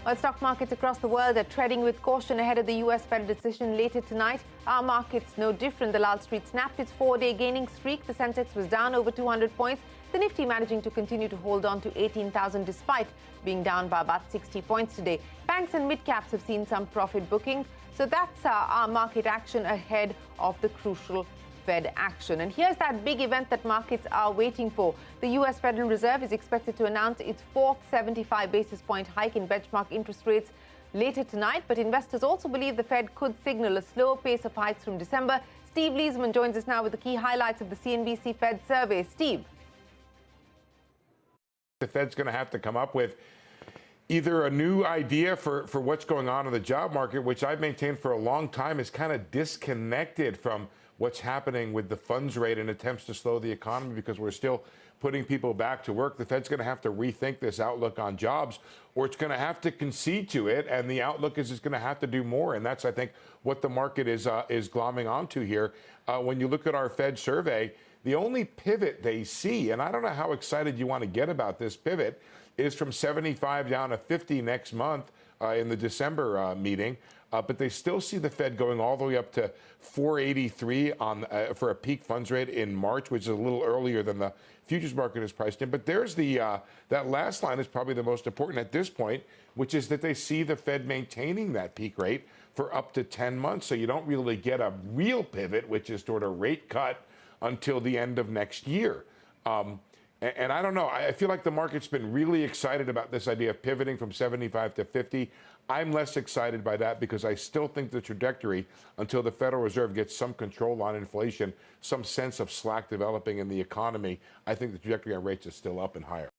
While stock markets across the world are treading with caution ahead of the US Fed decision later tonight, our market's no different. The Wall Street snapped its four-day gaining streak. The Sensex was down over 200 points. The Nifty managing to continue to hold on to 18,000 despite being down by about 60 points today. Banks and mid-caps have seen some profit booking. So that's our market action ahead of the crucial Fed action. And here's that big event that markets are waiting for. The US Federal Reserve is expected to announce its fourth 75 basis point hike in benchmark interest rates later tonight. But investors also believe the Fed could signal a slower pace of hikes from December. Steve Leesman joins us now with the key highlights of the CNBC Fed survey. Steve. The Fed's going to have to come up with either a new idea for what's going on in the job market, which I've maintained for a long time is kind of disconnected from what's happening with the funds rate and attempts to slow the economy because we're still putting people back to work. The Fed's going to have to rethink this outlook on jobs, or it's going to have to concede to it, and the outlook is it's going to have to do more. And that's, I think, what the market is glomming onto here. When you look at our Fed survey, the only pivot they see, and I don't know how excited you want to get about this pivot, is from 75 down to 50 next month in the December meeting. But they still see the Fed going all the way up to 483 for a peak funds rate in March, which is a little earlier than the futures market is priced in. But there's that last line is probably the most important at this point, which is that they see the Fed maintaining that peak rate for up to 10 months. So you don't really get a real pivot, which is toward a rate cut until the end of next year. And I don't know, I feel like the market's been really excited about this idea of pivoting from 75 to 50. I'm less excited by that because I still think the trajectory until the Federal Reserve gets some control on inflation, some sense of slack developing in the economy, I think the trajectory on rates is still up and higher.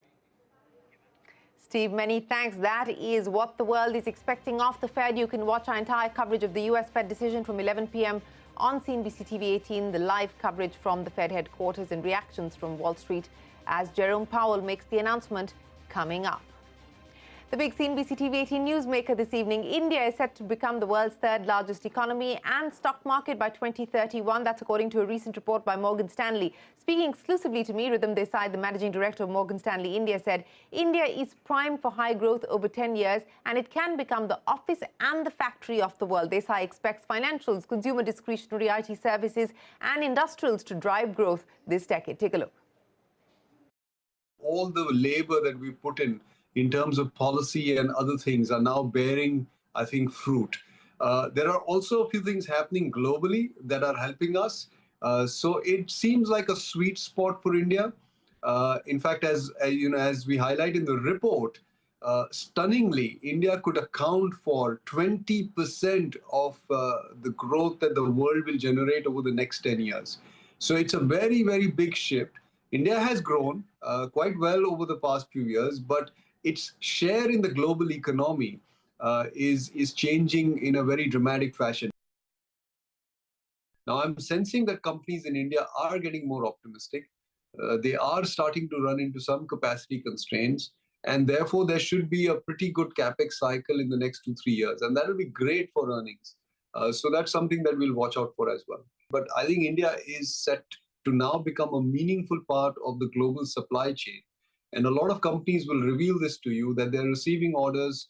Steve, many thanks. That is what the world is expecting of the Fed. You can watch our entire coverage of the US Fed decision from 11 p.m. on CNBC-TV18, the live coverage from the Fed headquarters and reactions from Wall Street as Jerome Powell makes the announcement coming up. The big CNBC-TV18 newsmaker this evening, India is set to become the world's third largest economy and stock market by 2031. That's according to a recent report by Morgan Stanley. Speaking exclusively to me, Rhythm Desai, the managing director of Morgan Stanley India, said India is primed for high growth over 10 years and it can become the office and the factory of the world. Desai expects financials, consumer discretionary IT services and industrials to drive growth this decade. Take a look. All the labor that we put in terms of policy and other things are now bearing, I think, fruit. There are also a few things happening globally that are helping us. So it seems like a sweet spot for India. In fact, as we highlight in the report, stunningly, India could account for 20% of the growth that the world will generate over the next 10 years. So it's a very, very big shift. India has grown quite well over the past few years, but its share in the global economy is changing in a very dramatic fashion. Now, I'm sensing that companies in India are getting more optimistic. They are starting to run into some capacity constraints, and therefore there should be a pretty good capex cycle in the next 2-3 years, and that will be great for earnings. So that's something that we'll watch out for as well. But I think India is set to now become a meaningful part of the global supply chain. And a lot of companies will reveal this to you, that they're receiving orders.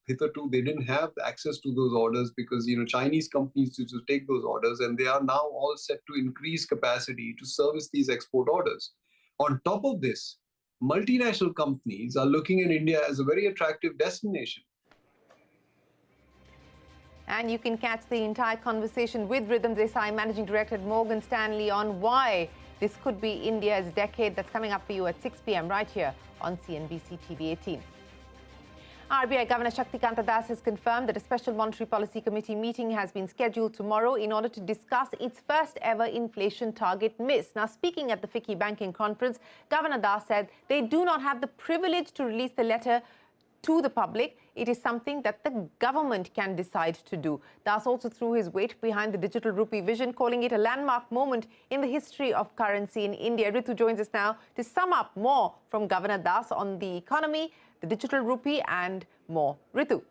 Hitherto, they didn't have access to those orders because Chinese companies used to take those orders, and they are now all set to increase capacity to service these export orders. On top of this, multinational companies are looking at India as a very attractive destination. And you can catch the entire conversation with Rhythm Desai, Managing Director at Morgan Stanley, on why this could be India's decade. That's coming up for you at 6 p.m. right here on CNBC-TV18. RBI Governor Shaktikanta Das has confirmed that a Special Monetary Policy Committee meeting has been scheduled tomorrow in order to discuss its first ever inflation target miss. Now, speaking at the FICCI Banking Conference, Governor Das said they do not have the privilege to release the letter to the public. It is something that the government can decide to do. Das also threw his weight behind the digital rupee vision, calling it a landmark moment in the history of currency in India. Ritu joins us now to sum up more from Governor Das on the economy, the digital rupee and more. Ritu.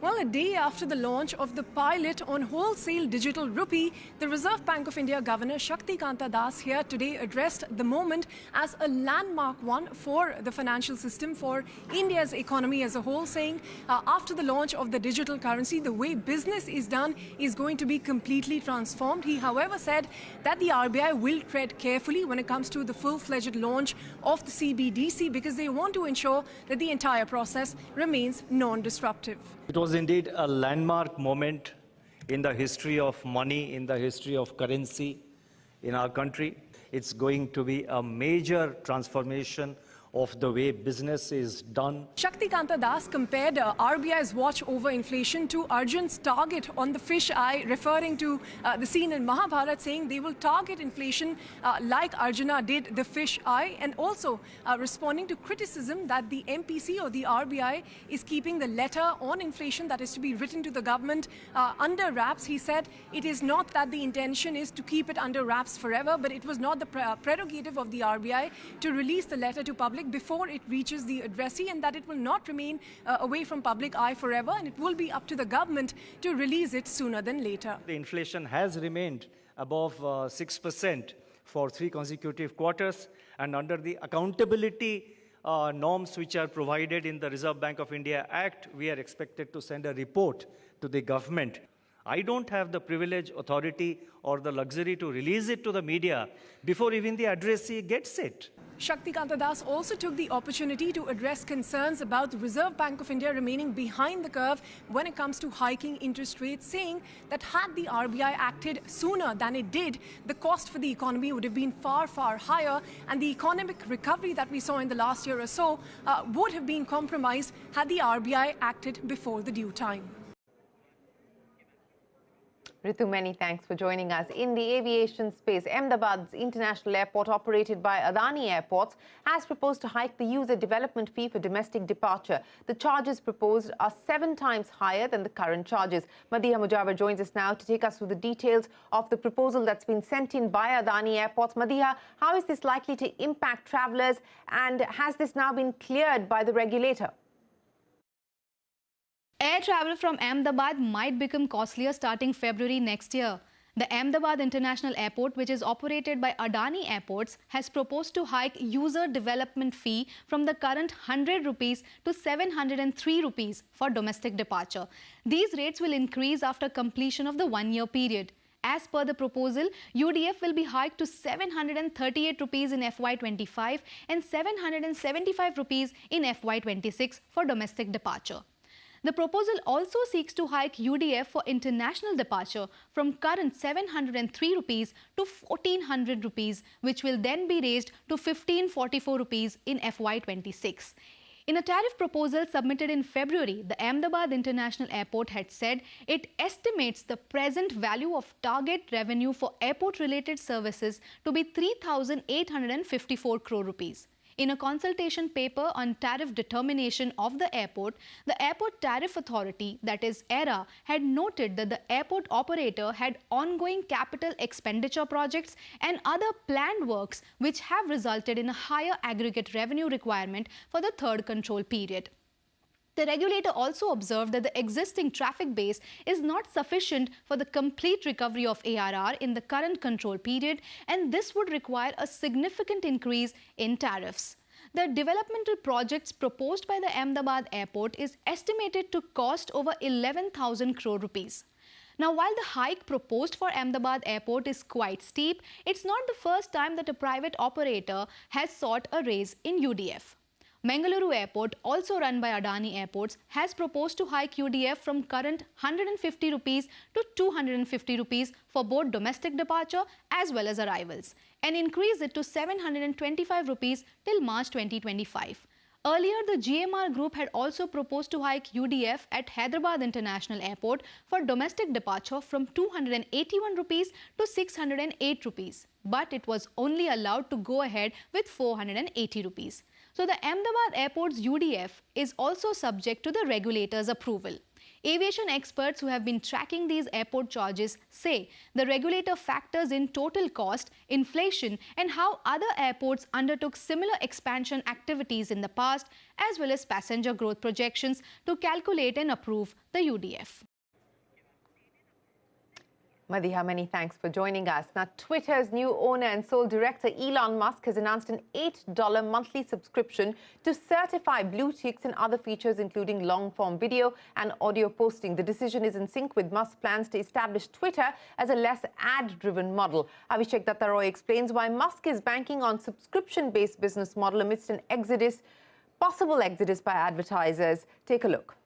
Well, a day after the launch of the pilot on wholesale digital rupee, the Reserve Bank of India Governor Shaktikanta Das here today addressed the moment as a landmark one for the financial system, for India's economy as a whole, saying after the launch of the digital currency, the way business is done is going to be completely transformed. He, however, said that the RBI will tread carefully when it comes to the full-fledged launch of the CBDC because they want to ensure that the entire process remains non-disruptive. It was indeed a landmark moment in the history of money, in the history of currency in our country. It's going to be a major transformation of the way business is done. Shaktikanta Das compared RBI's watch over inflation to Arjun's target on the fish eye, referring to the scene in Mahabharata, saying they will target inflation like Arjuna did the fish eye, and also responding to criticism that the MPC or the RBI is keeping the letter on inflation that is to be written to the government under wraps. He said it is not that the intention is to keep it under wraps forever, but it was not the prerogative of the RBI to release the letter to public before it reaches the addressee, and that it will not remain away from public eye forever, and it will be up to the government to release it sooner than later. The inflation has remained above 6% for 3 consecutive quarters, and under the accountability norms which are provided in the Reserve Bank of India Act, we are expected to send a report to the government. I don't have the privilege, authority, or the luxury to release it to the media before even the addressee gets it. Shaktikanta Das also took the opportunity to address concerns about the Reserve Bank of India remaining behind the curve when it comes to hiking interest rates, saying that had the RBI acted sooner than it did, the cost for the economy would have been far, far higher, and the economic recovery that we saw in the last year or so would have been compromised had the RBI acted before the due time. Ritu, many thanks for joining us. In the aviation space, Ahmedabad's international airport, operated by Adani Airports, has proposed to hike the user development fee for domestic departure. The charges proposed are 7 times higher than the current charges. Madiha Mujawar joins us now to take us through the details of the proposal that's been sent in by Adani Airports. Madiha, how is this likely to impact travellers, and has this now been cleared by the regulator? Air travel from Ahmedabad might become costlier starting February next year. The Ahmedabad International Airport, which is operated by Adani Airports, has proposed to hike user development fee from the current 100 rupees to 703 rupees for domestic departure. These rates will increase after completion of the 1-year period. As per the proposal, UDF will be hiked to 738 rupees in FY25 and 775 rupees in FY26 for domestic departure. The proposal also seeks to hike UDF for international departure from current 703 rupees to 1400 rupees, which will then be raised to 1544 rupees in FY26. In a tariff proposal submitted in February, the Ahmedabad International Airport had said it estimates the present value of target revenue for airport-related services to be 3,854 crore rupees. In a consultation paper on tariff determination of the Airport Tariff Authority, that is AERA, had noted that the airport operator had ongoing capital expenditure projects and other planned works which have resulted in a higher aggregate revenue requirement for the third control period. The regulator also observed that the existing traffic base is not sufficient for the complete recovery of ARR in the current control period, and this would require a significant increase in tariffs. The developmental projects proposed by the Ahmedabad Airport is estimated to cost over 11,000 crore rupees. Now, while the hike proposed for Ahmedabad Airport is quite steep, it's not the first time that a private operator has sought a raise in UDF. Mangaluru Airport, also run by Adani Airports, has proposed to hike UDF from current 150 rupees to 250 rupees for both domestic departure as well as arrivals, and increase it to 725 rupees till March 2025. Earlier, the GMR Group had also proposed to hike UDF at Hyderabad International Airport for domestic departure from 281 rupees to 608 rupees, but it was only allowed to go ahead with 480 rupees. So the Ahmedabad Airport's UDF is also subject to the regulator's approval. Aviation experts who have been tracking these airport charges say the regulator factors in total cost, inflation, and how other airports undertook similar expansion activities in the past, as well as passenger growth projections to calculate and approve the UDF. Madiha, many thanks for joining us. Now, Twitter's new owner and sole director, Elon Musk, has announced an $8 monthly subscription to certify blue ticks and other features, including long-form video and audio posting. The decision is in sync with Musk's plans to establish Twitter as a less ad-driven model. Abhishek Dattaroy explains why Musk is banking on subscription-based business model amidst an possible exodus by advertisers. Take a look.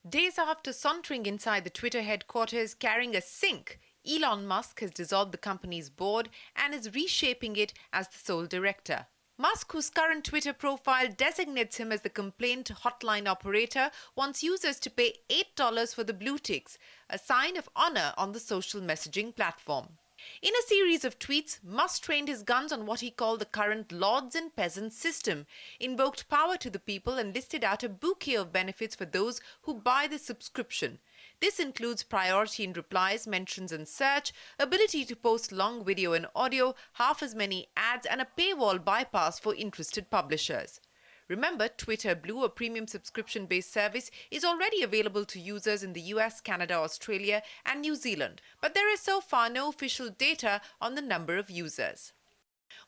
Days after sauntering inside the Twitter headquarters carrying a sink, Elon Musk has dissolved the company's board and is reshaping it as the sole director. Musk, whose current Twitter profile designates him as the complaint hotline operator, wants users to pay $8 for the blue ticks, a sign of honor on the social messaging platform. In a series of tweets, Musk trained his guns on what he called the current lords and peasants system, invoked power to the people and listed out a bouquet of benefits for those who buy the subscription. This includes priority in replies, mentions and search, ability to post long video and audio, half as many ads and a paywall bypass for interested publishers. Remember, Twitter Blue, a premium subscription-based service, is already available to users in the US, Canada, Australia and New Zealand. But there is so far no official data on the number of users.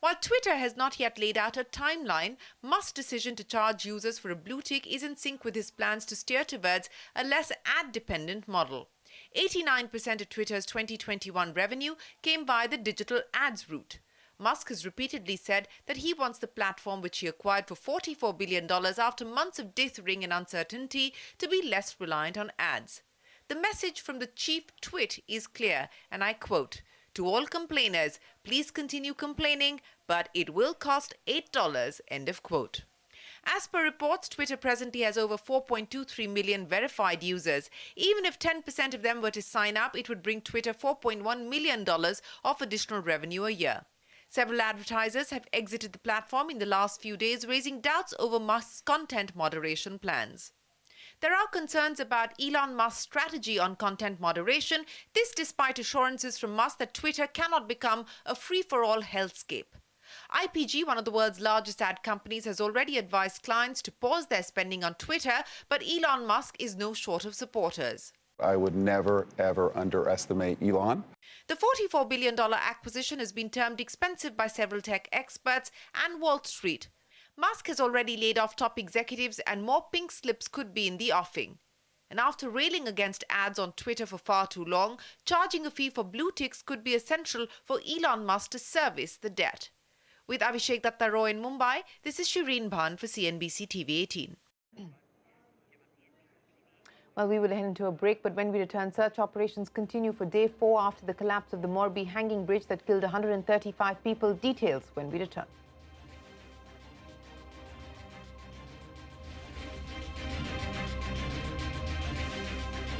While Twitter has not yet laid out a timeline, Musk's decision to charge users for a blue tick is in sync with his plans to steer towards a less ad-dependent model. 89% of Twitter's 2021 revenue came via the digital ads route. Musk has repeatedly said that he wants the platform, which he acquired for $44 billion after months of dithering and uncertainty, to be less reliant on ads. The message from the chief twit is clear, and I quote, "To all complainers, please continue complaining, but it will cost $8, end of quote. As per reports, Twitter presently has over 4.23 million verified users. Even if 10% of them were to sign up, it would bring Twitter $4.1 million of additional revenue a year. Several advertisers have exited the platform in the last few days, raising doubts over Musk's content moderation plans. There are concerns about Elon Musk's strategy on content moderation, this despite assurances from Musk that Twitter cannot become a free-for-all hellscape. IPG, one of the world's largest ad companies, has already advised clients to pause their spending on Twitter, but Elon Musk is no short of supporters. I would never, ever underestimate Elon. The $44 billion acquisition has been termed expensive by several tech experts and Wall Street. Musk has already laid off top executives and more pink slips could be in the offing. And after railing against ads on Twitter for far too long, charging a fee for blue ticks could be essential for Elon Musk to service the debt. With Abhishek Dattaroy in Mumbai, this is Shireen Bhan for CNBC-TV18. Well, we will head into a break, but when we return, search operations continue for day 4 after the collapse of the Morbi hanging bridge that killed 135 people. Details when we return.